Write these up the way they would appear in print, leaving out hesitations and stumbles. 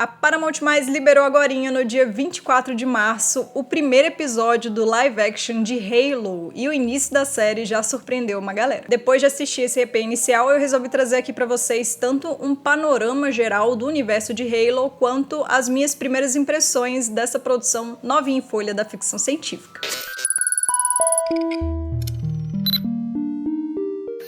A Paramount+ liberou agorinha no dia 24 de março o primeiro episódio do live action de Halo e o início da série já surpreendeu uma galera. Depois de assistir esse EP inicial, eu resolvi trazer aqui pra vocês tanto um panorama geral do universo de Halo quanto as minhas primeiras impressões dessa produção novinha em folha da ficção científica.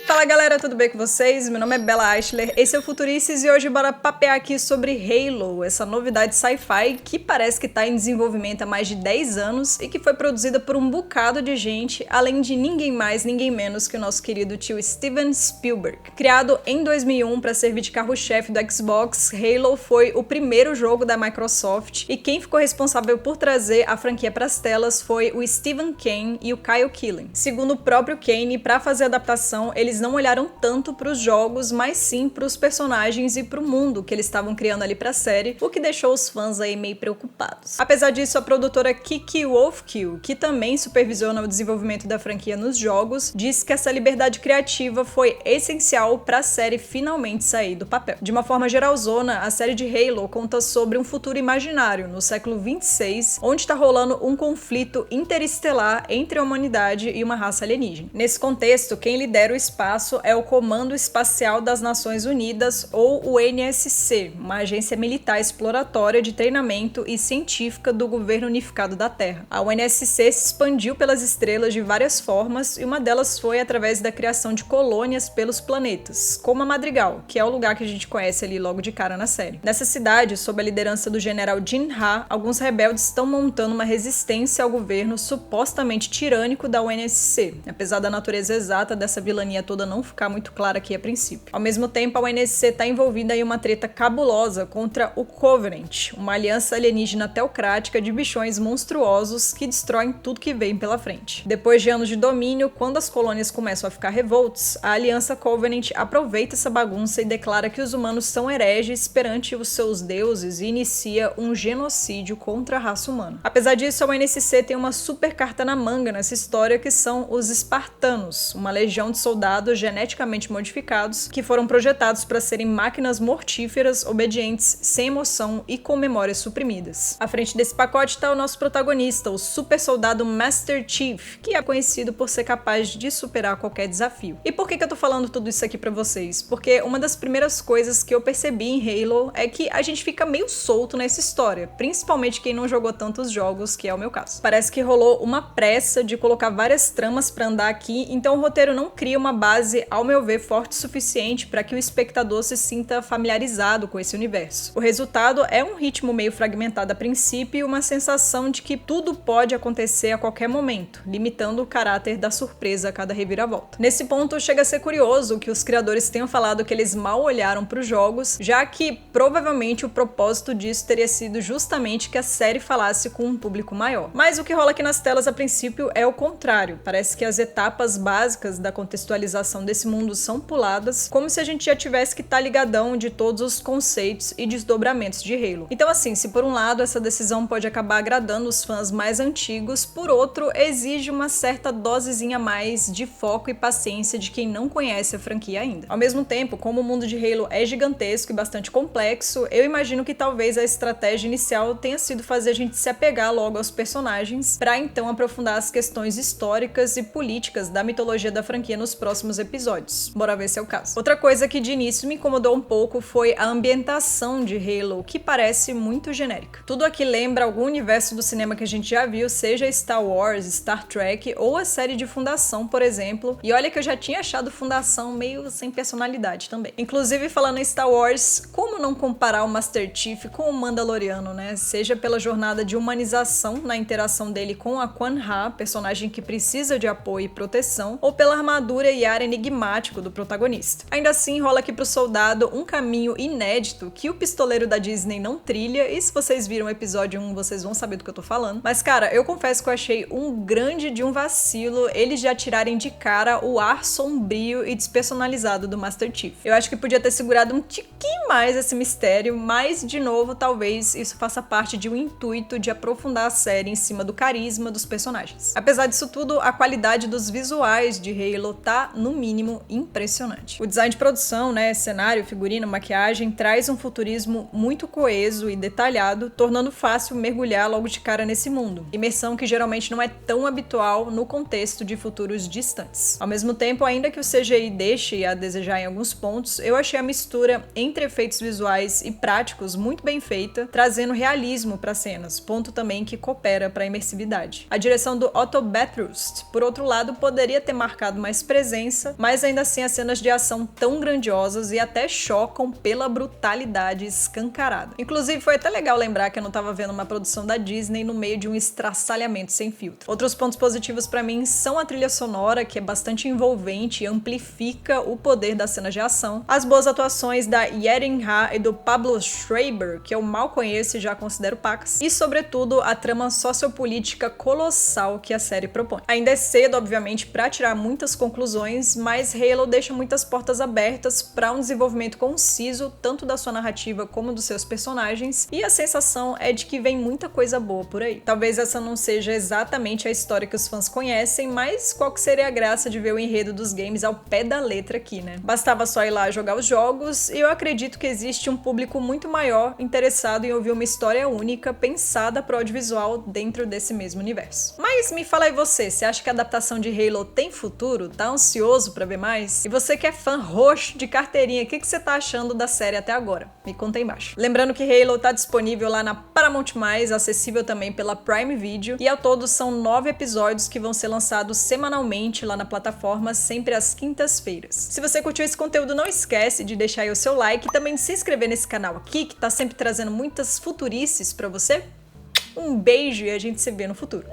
Fala galera, tudo bem com vocês? Meu nome é Bella Eichler, esse é o Futurices e hoje bora papear aqui sobre Halo, essa novidade sci-fi que parece que tá em desenvolvimento há mais de 10 anos e que foi produzida por um bocado de gente, além de ninguém mais, ninguém menos que o nosso querido tio Steven Spielberg. Criado em 2001 para servir de carro-chefe do Xbox, Halo foi o primeiro jogo da Microsoft e quem ficou responsável por trazer a franquia para as telas foi o Stephen Kane e o Kyle Killen. Segundo o próprio Kane, para fazer a adaptação, eles não olharam tanto para os jogos, mas sim para os personagens e para o mundo que eles estavam criando ali para a série, o que deixou os fãs aí meio preocupados. Apesar disso, a produtora Kiki Wolfkill, que também supervisiona o desenvolvimento da franquia nos jogos, disse que essa liberdade criativa foi essencial para a série finalmente sair do papel. De uma forma geralzona, a série de Halo conta sobre um futuro imaginário no século 26, onde está rolando um conflito interestelar entre a humanidade e uma raça alienígena. Nesse contexto, quem lidera o espaço é o Comando Espacial das Nações Unidas, ou o NSC, uma agência militar exploratória de treinamento e científica do governo unificado da Terra. A UNSC se expandiu pelas estrelas de várias formas e uma delas foi através da criação de colônias pelos planetas, como a Madrigal, que é o lugar que a gente conhece ali logo de cara na série. Nessa cidade, sob a liderança do general Jin Ha, alguns rebeldes estão montando uma resistência ao governo supostamente tirânico da UNSC, apesar da natureza exata dessa vilania toda não ficar muito clara aqui a princípio. Ao mesmo tempo, a UNSC está envolvida em uma treta cabulosa contra o Covenant, uma aliança alienígena teocrática de bichões monstruosos que destroem tudo que vem pela frente. Depois de anos de domínio, quando as colônias começam a ficar revoltas, a aliança Covenant aproveita essa bagunça e declara que os humanos são hereges perante os seus deuses e inicia um genocídio contra a raça humana. Apesar disso, a UNSC tem uma super carta na manga nessa história, que são os Espartanos, uma legião de soldados geneticamente modificados que foram projetados para serem máquinas mortíferas, obedientes, sem emoção e com memórias suprimidas. À frente desse pacote está o nosso protagonista, o super soldado Master Chief, que é conhecido por ser capaz de superar qualquer desafio. E por que eu tô falando tudo isso aqui pra vocês? Porque uma das primeiras coisas que eu percebi em Halo é que a gente fica meio solto nessa história, principalmente quem não jogou tantos jogos, que é o meu caso. Parece que rolou uma pressa de colocar várias tramas pra andar aqui, então o roteiro não cria uma base, ao meu ver, forte o suficiente para que o espectador se sinta familiarizado com esse universo. O resultado é um ritmo meio fragmentado a princípio e uma sensação de que tudo pode acontecer a qualquer momento, limitando o caráter da surpresa a cada reviravolta. Nesse ponto, chega a ser curioso que os criadores tenham falado que eles mal olharam para os jogos, já que provavelmente o propósito disso teria sido justamente que a série falasse com um público maior. Mas o que rola aqui nas telas a princípio é o contrário. Parece que as etapas básicas da contextualização desse mundo são puladas, como se a gente já tivesse que estar ligadão de todos os conceitos e desdobramentos de Halo. Então assim, se por um lado essa decisão pode acabar agradando os fãs mais antigos, por outro exige uma certa dosezinha a mais de foco e paciência de quem não conhece a franquia ainda. Ao mesmo tempo, como o mundo de Halo é gigantesco e bastante complexo, eu imagino que talvez a estratégia inicial tenha sido fazer a gente se apegar logo aos personagens, para então aprofundar as questões históricas e políticas da mitologia da franquia nos próximos episódios. Bora ver se é o caso. Outra coisa que de início me incomodou um pouco foi a ambientação de Halo, que parece muito genérica. Tudo aqui lembra algum universo do cinema que a gente já viu, seja Star Wars, Star Trek ou a série de Fundação, por exemplo. E olha que eu já tinha achado Fundação meio sem personalidade também. Inclusive, falando em Star Wars, como não comparar o Master Chief com o Mandaloriano, né? Seja pela jornada de humanização na interação dele com a Quan Ha, personagem que precisa de apoio e proteção, ou pela armadura e ar enigmático do protagonista. Ainda assim, rola aqui pro soldado um caminho inédito que o pistoleiro da Disney não trilha, e se vocês viram o episódio 1, vocês vão saber do que eu tô falando. Mas cara, eu confesso que eu achei um grande de um vacilo eles já tirarem de cara o ar sombrio e despersonalizado do Master Chief. Eu acho que podia ter segurado um tiquinho mais esse mistério, mas de novo, talvez isso faça parte de um intuito de aprofundar a série em cima do carisma dos personagens. Apesar disso tudo, a qualidade dos visuais de Halo tá num mínimo, impressionante. O design de produção, cenário, figurino, maquiagem, traz um futurismo muito coeso e detalhado, tornando fácil mergulhar logo de cara nesse mundo. Imersão que geralmente não é tão habitual no contexto de futuros distantes. Ao mesmo tempo, ainda que o CGI deixe a desejar em alguns pontos, eu achei a mistura entre efeitos visuais e práticos muito bem feita, trazendo realismo para cenas, ponto também que coopera para a imersividade. A direção do Otto Bathurst, por outro lado, poderia ter marcado mais presença, mas ainda assim as cenas de ação tão grandiosas e até chocam pela brutalidade escancarada. Inclusive, foi até legal lembrar que eu não estava vendo uma produção da Disney no meio de um estraçalhamento sem filtro. Outros pontos positivos para mim são a trilha sonora, que é bastante envolvente e amplifica o poder das cenas de ação, as boas atuações da Yerin Ha e do Pablo Schreiber, que eu mal conheço e já considero pacas, e sobretudo a trama sociopolítica colossal que a série propõe. Ainda é cedo, obviamente, para tirar muitas conclusões, mas Halo deixa muitas portas abertas para um desenvolvimento conciso, tanto da sua narrativa como dos seus personagens, e a sensação é de que vem muita coisa boa por aí. Talvez essa não seja exatamente a história que os fãs conhecem, mas qual que seria a graça de ver o enredo dos games ao pé da letra aqui, né? Bastava só ir lá jogar os jogos, e eu acredito que existe um público muito maior interessado em ouvir uma história única, pensada para o audiovisual dentro desse mesmo universo. Mas me fala aí você acha que a adaptação de Halo tem futuro? Tá ansioso para ver mais? E você que é fã roxo de carteirinha, o que você tá achando da série até agora? Me conta aí embaixo. Lembrando que Halo tá disponível lá na Paramount+, acessível também pela Prime Video, e ao todo são 9 episódios que vão ser lançados semanalmente lá na plataforma, sempre às quintas-feiras. Se você curtiu esse conteúdo, não esquece de deixar aí o seu like e também de se inscrever nesse canal aqui, que tá sempre trazendo muitas futurices pra você. Um beijo e a gente se vê no futuro.